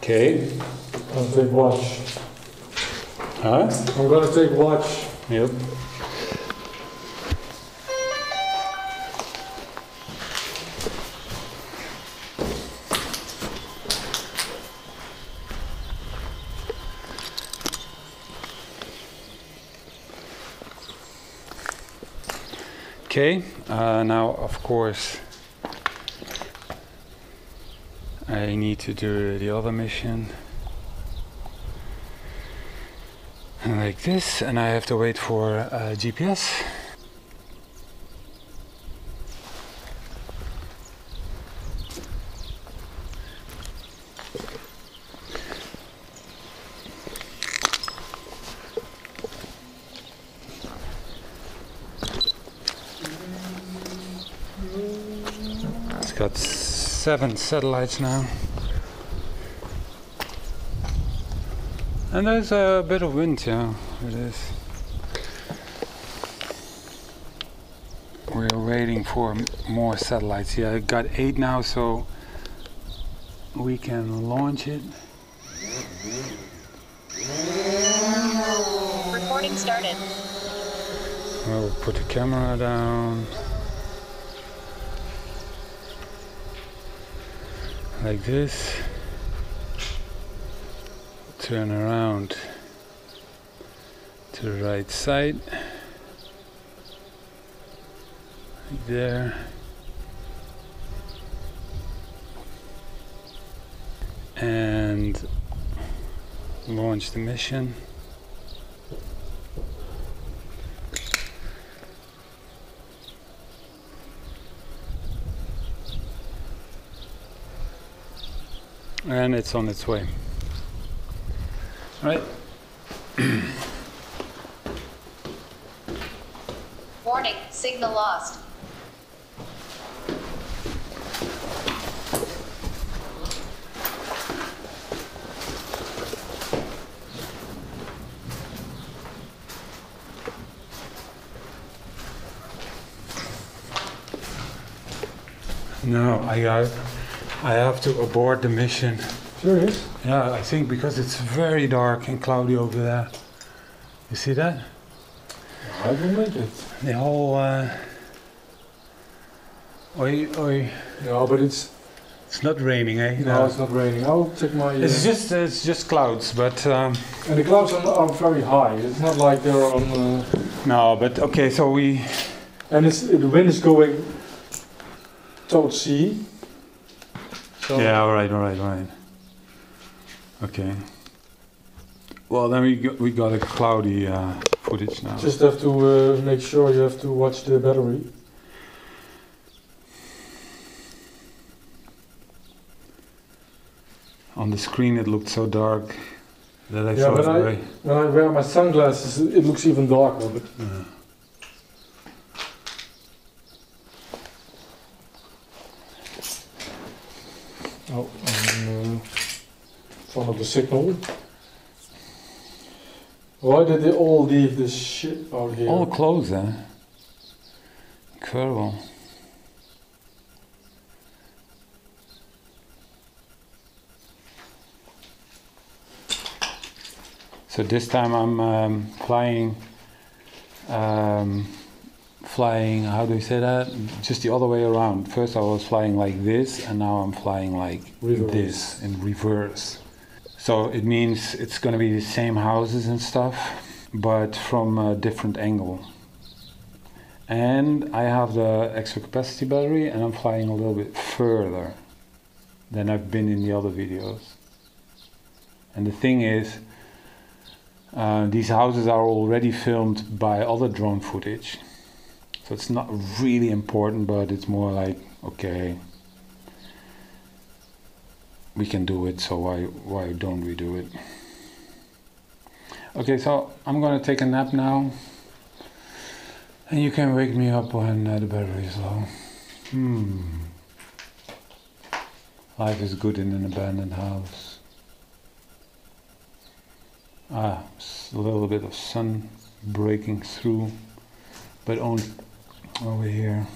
Okay. I'm gonna take watch. Huh? I'm gonna take watch. Yep. Okay, now of course I need to do the other mission like this, and I have to wait for GPS. It's got 7 satellites now. And there's a bit of wind, yeah, it is. We're waiting for more satellites. Yeah, I got 8 now, so we can launch it. Recording started. We'll put the camera down. Like this. Turn around to the right side. Like there. And launch the mission. And it's on its way. Right. Warning, signal lost. No, I have to abort the mission. Serious? Yeah, I think because it's very dark and cloudy over there. You see that? I will make it. The whole oi. Yeah, but it's not raining, eh? no, it's not raining. I'll take my. It's just clouds, but and the clouds are very high. It's not like they're on. no, but okay. So we. And the wind is going towards sea. So Yeah. All right. Okay. Well, then we got a cloudy footage now. just have to make sure you have to watch the battery. On the screen, it looked so dark that I Yeah, thought, when I wear my sunglasses, it looks even darker. But oh, and follow the signal. Why did they all leave this shit out here? all closed, eh? Incredible. So this time I'm flying, how do you say that? Just the other way around. First I was flying like this, and now I'm flying like this, in reverse. So it means it's gonna be the same houses and stuff, but from a different angle. And I have the extra capacity battery, and I'm flying a little bit further than I've been in the other videos. And the thing is, these houses are already filmed by other drone footage, so it's not really important, but it's more like, okay, we can do it, so why don't we do it? Okay, so I'm gonna take a nap now, and you can wake me up when the battery is low. Life is good in an abandoned house. A little bit of sun breaking through, but only over here.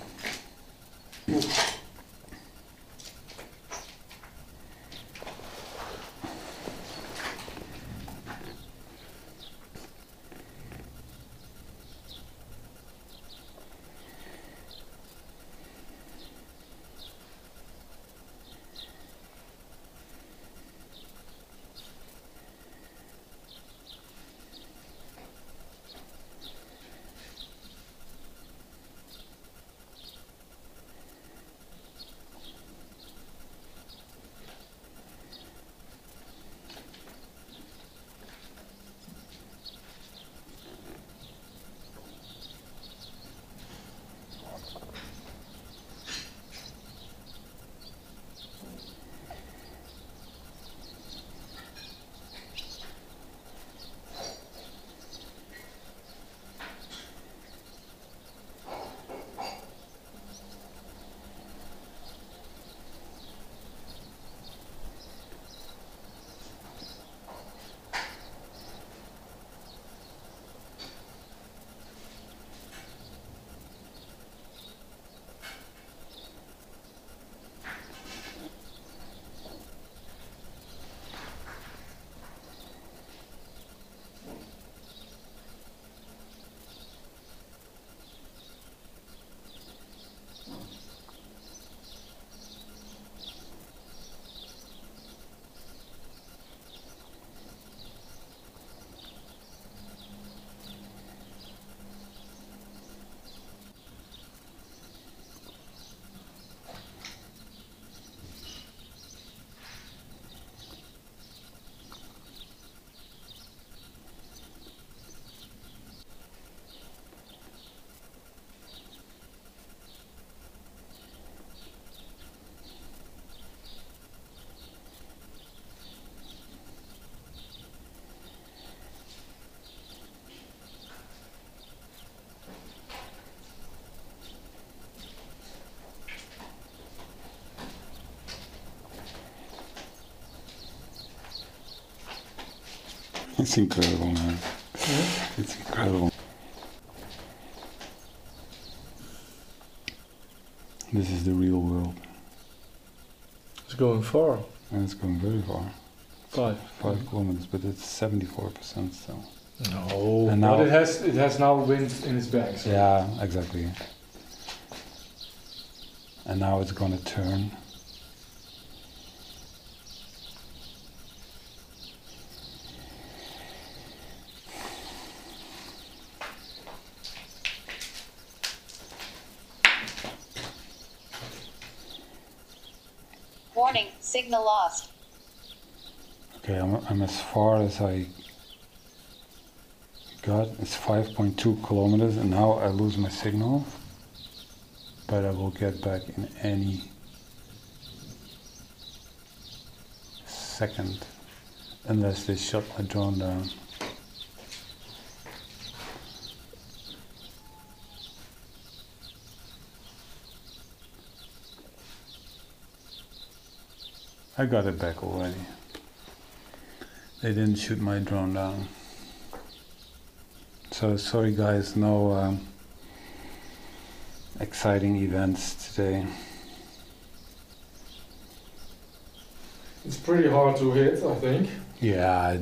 It's incredible, man. Yeah. It's incredible. This is the real world. It's going far. And it's going very far. 5 kilometers, but it's 74% still. No, And now but it has now wind in its back. So. yeah, exactly. And now it's gonna turn. Warning, signal lost. Okay, I'm as far as I got. It's 5.2 kilometers, and now I lose my signal. But I will get back in any second, unless they shut my drone down. I got it back already. They didn't shoot my drone down. So sorry guys, no exciting events today. It's pretty hard to hit, I think. Yeah,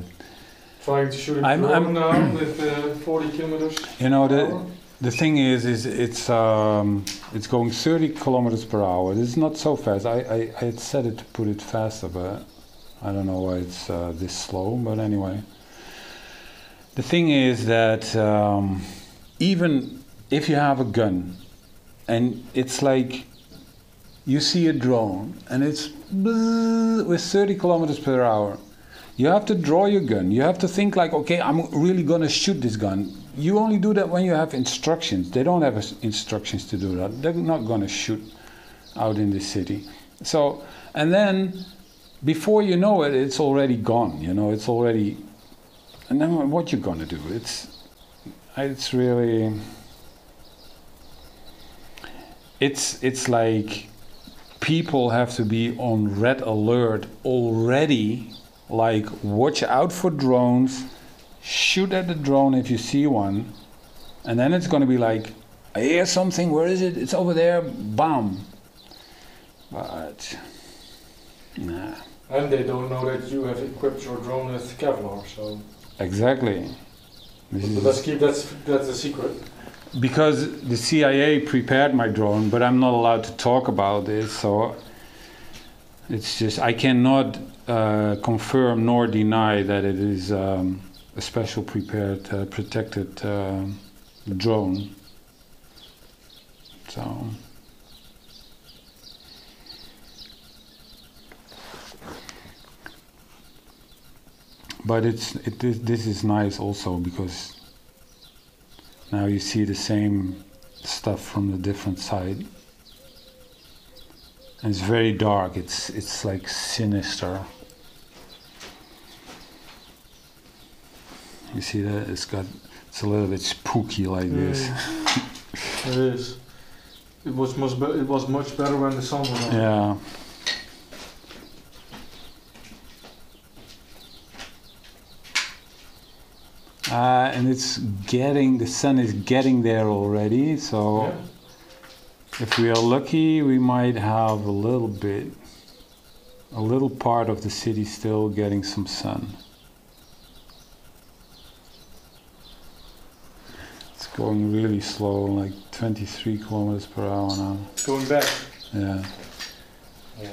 Trying to shoot a I'm- drone now with 40 kilometers. you know per hour. the thing is it's going 30 kilometers per hour. It's not so fast. I had set it to put it faster, but I don't know why it's this slow. But anyway, the thing is that even if you have a gun and it's like you see a drone and it's with 30 kilometers per hour, you have to draw your gun. You have to think like, okay, I'm really gonna shoot this gun. You only do that when you have instructions. They don't have instructions to do that. They're not gonna shoot out in the city. So, and then before you know it, it's already gone. You know, it's already. And then what you gonna do? It's really. It's like people have to be on red alert already. Like, watch out for drones, shoot at the drone if you see one, and then it's gonna be like, I hear something, where is it? It's over there, bam. But, nah. And they don't know that you have equipped your drone with Kevlar, so. Exactly. This But is let's keep that's a secret. because the CIA prepared my drone, but I'm not allowed to talk about this, so it's just, I cannot confirm nor deny that it is a special prepared, protected drone. So. But this is nice also because now you see the same stuff from the different side. And it's very dark. It's like sinister. You see that it's a little bit spooky like this. It is. It was much better when the sun was on. Yeah. And the sun is getting there already, so Yeah. if we are lucky, we might have a little part of the city still getting some sun. It's going really slow, like 23 kilometers per hour now. Going back. Yeah. Yeah.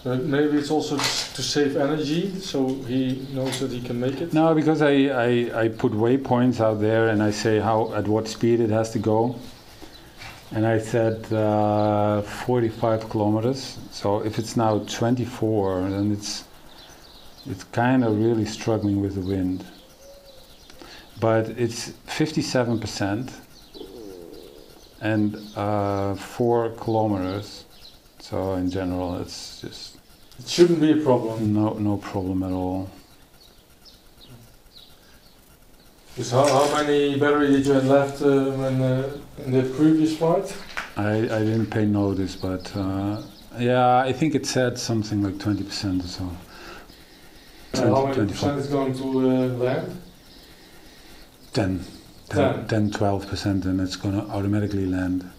But maybe it's also to save energy, so he knows that he can make it. No, because I put waypoints out there and I say at what speed it has to go. And I said 45 kilometers. So if it's now 24, then it's kind of really struggling with the wind. But it's 57% and 4 kilometers. So in general, it's just It shouldn't be a problem. no problem at all. Because how many battery did you have left when in the previous flight? I didn't pay notice, but yeah, I think it said something like 20% or so. How many percent is going to land? 10-12%, and it's going to automatically land.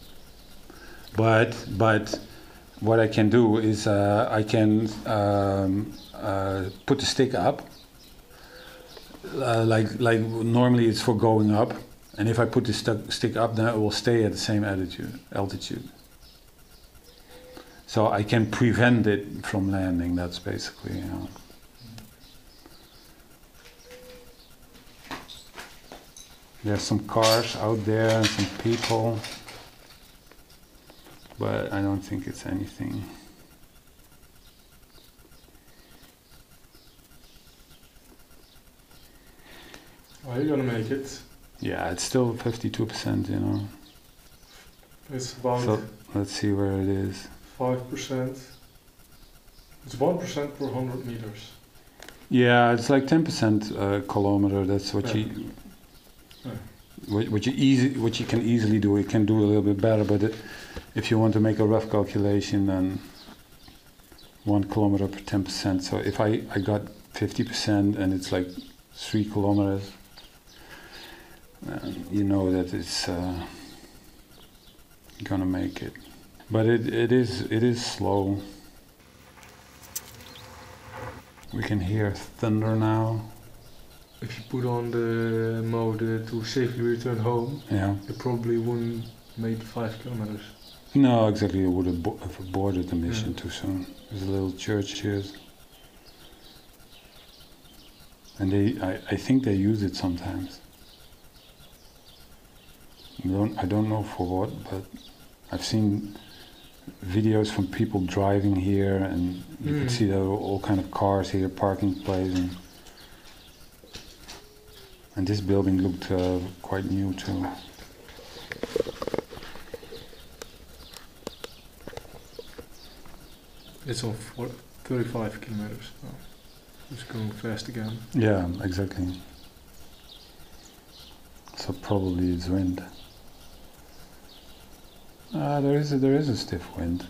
But what I can do is I can put the stick up, like normally it's for going up, and if I put the stick up, then it will stay at the same altitude. So I can prevent it from landing. That's basically, you know. There's some cars out there and some people, but I don't think it's anything. Are you gonna make it? Yeah, it's still 52%, you know. It's about So let's see where it is. 5%. It's 1% per 100 meters. Yeah, it's like 10% kilometer. That's what Yeah. what you can easily do. You can do a little bit better, but if you want to make a rough calculation, then 1 kilometer per 10%. So if I got 50% and it's like 3 kilometers, you know that it's gonna make it. But it is slow. We can hear thunder now. If you put on the mode to safely return home, Yeah. you probably wouldn't make 5 kilometers. No, exactly. I would have aborted the mission too soon. There's a little church here, and I think they use it sometimes. I don't know for what, but I've seen videos from people driving here, and you could see there were all kind of cars here, parking place, and this building looked quite new too. It's on 35 kilometers. Oh, it's going fast again. Yeah, exactly. So probably it's wind. There is a stiff wind.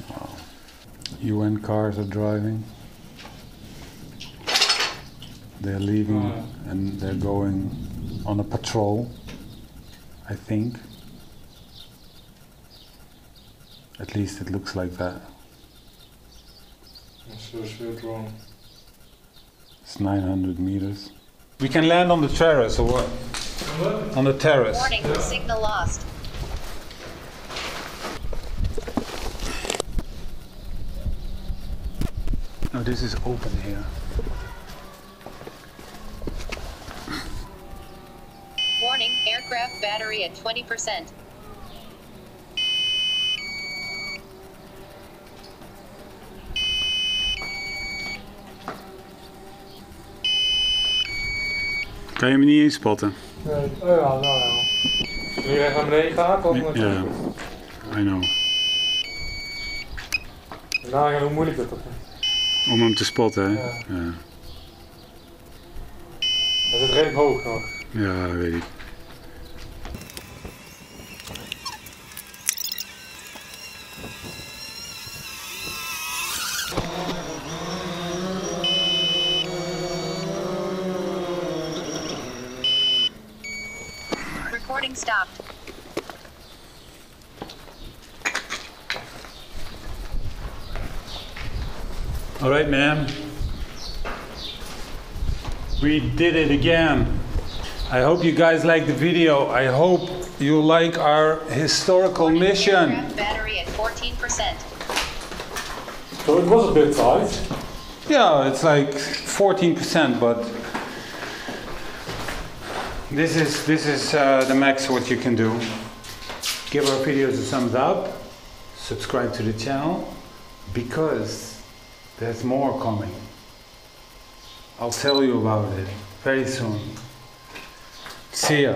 Wow. UN cars are driving. They're leaving and they're going on a patrol, I think. At least it looks like that. So it's real drone. It's 900 meters. We can land on the terrace or what? On the terrace. Warning, signal lost. No, this is open here. Warning, aircraft battery at 20%. Kan je me niet eens spotten? Nee, oh ja, nou ja. Als je echt naar beneden gaat, dan... Ja, I know. Nou ja, hoe moeilijk dat is. Om hem te spotten, hè? Ja. Ja, Dat is redelijk hoog nog. ja, weet ik. Recording stopped. All right, man. We did it again. I hope you guys liked the video. I hope you like our historical Warning, mission. aircraft battery at 14%. So it was a bit tight. Yeah, it's like 14%, but this is the max what you can do. Give our videos a thumbs up, subscribe to the channel, because there's more coming. I'll tell you about it very soon. See ya.